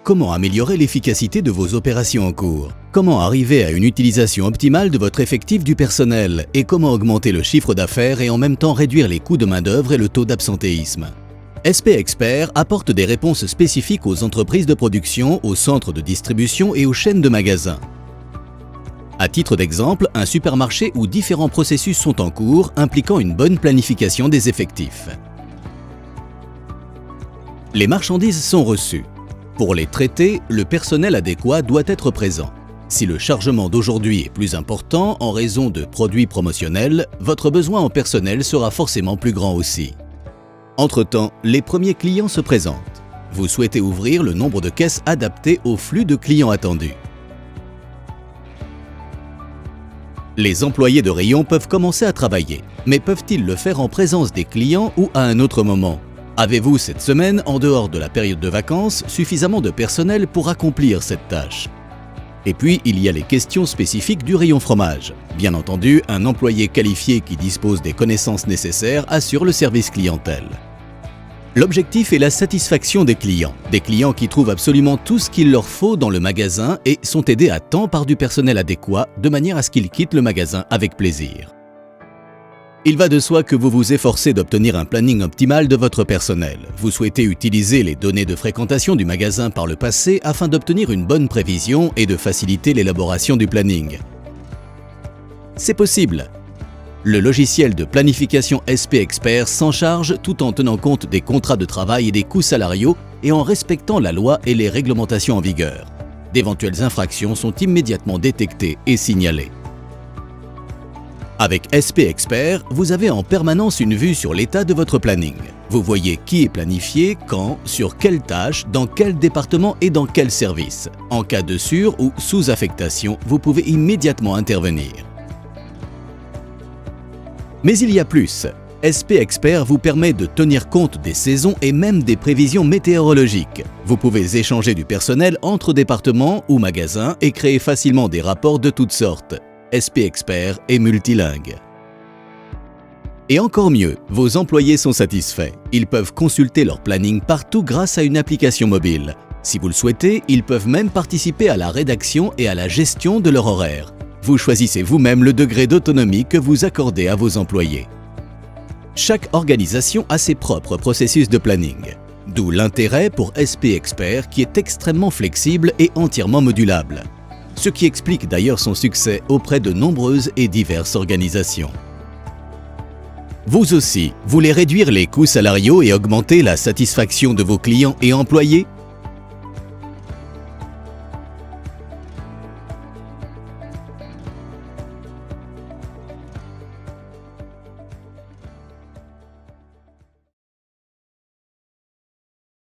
comment améliorer l'efficacité de vos opérations en cours, comment arriver à une utilisation optimale de votre effectif du personnel et comment augmenter le chiffre d'affaires et en même temps réduire les coûts de main-d'œuvre et le taux d'absentéisme. SP Expert apporte des réponses spécifiques aux entreprises de production, aux centres de distribution et aux chaînes de magasins. À titre d'exemple, un supermarché où différents processus sont en cours impliquant une bonne planification des effectifs. Les marchandises sont reçues. Pour les traiter, le personnel adéquat doit être présent. Si le chargement d'aujourd'hui est plus important en raison de produits promotionnels, votre besoin en personnel sera forcément plus grand aussi. Entre-temps, les premiers clients se présentent. Vous souhaitez ouvrir le nombre de caisses adapté au flux de clients attendus. Les employés de rayon peuvent commencer à travailler, mais peuvent-ils le faire en présence des clients ou à un autre moment? Avez-vous cette semaine, en dehors de la période de vacances, suffisamment de personnel pour accomplir cette tâche? Et puis, il y a les questions spécifiques du rayon fromage. Bien entendu, un employé qualifié qui dispose des connaissances nécessaires assure le service clientèle. L'objectif est la satisfaction des clients qui trouvent absolument tout ce qu'il leur faut dans le magasin et sont aidés à temps par du personnel adéquat de manière à ce qu'ils quittent le magasin avec plaisir. Il va de soi que vous vous efforcez d'obtenir un planning optimal de votre personnel. Vous souhaitez utiliser les données de fréquentation du magasin par le passé afin d'obtenir une bonne prévision et de faciliter l'élaboration du planning. C'est possible. Le logiciel de planification SP Expert s'en charge tout en tenant compte des contrats de travail et des coûts salariaux et en respectant la loi et les réglementations en vigueur. D'éventuelles infractions sont immédiatement détectées et signalées. Avec SP Expert, vous avez en permanence une vue sur l'état de votre planning. Vous voyez qui est planifié, quand, sur quelle tâche, dans quel département et dans quel service. En cas de sur- ou sous-affectation, vous pouvez immédiatement intervenir. Mais il y a plus. SP Expert vous permet de tenir compte des saisons et même des prévisions météorologiques. Vous pouvez échanger du personnel entre départements ou magasins et créer facilement des rapports de toutes sortes. SP Expert est multilingue. Et encore mieux, vos employés sont satisfaits. Ils peuvent consulter leur planning partout grâce à une application mobile. Si vous le souhaitez, ils peuvent même participer à la rédaction et à la gestion de leur horaire. Vous choisissez vous-même le degré d'autonomie que vous accordez à vos employés. Chaque organisation a ses propres processus de planning. D'où l'intérêt pour SP Expert qui est extrêmement flexible et entièrement modulable. Ce qui explique d'ailleurs son succès auprès de nombreuses et diverses organisations. Vous aussi, voulez réduire les coûts salariaux et augmenter la satisfaction de vos clients et employés?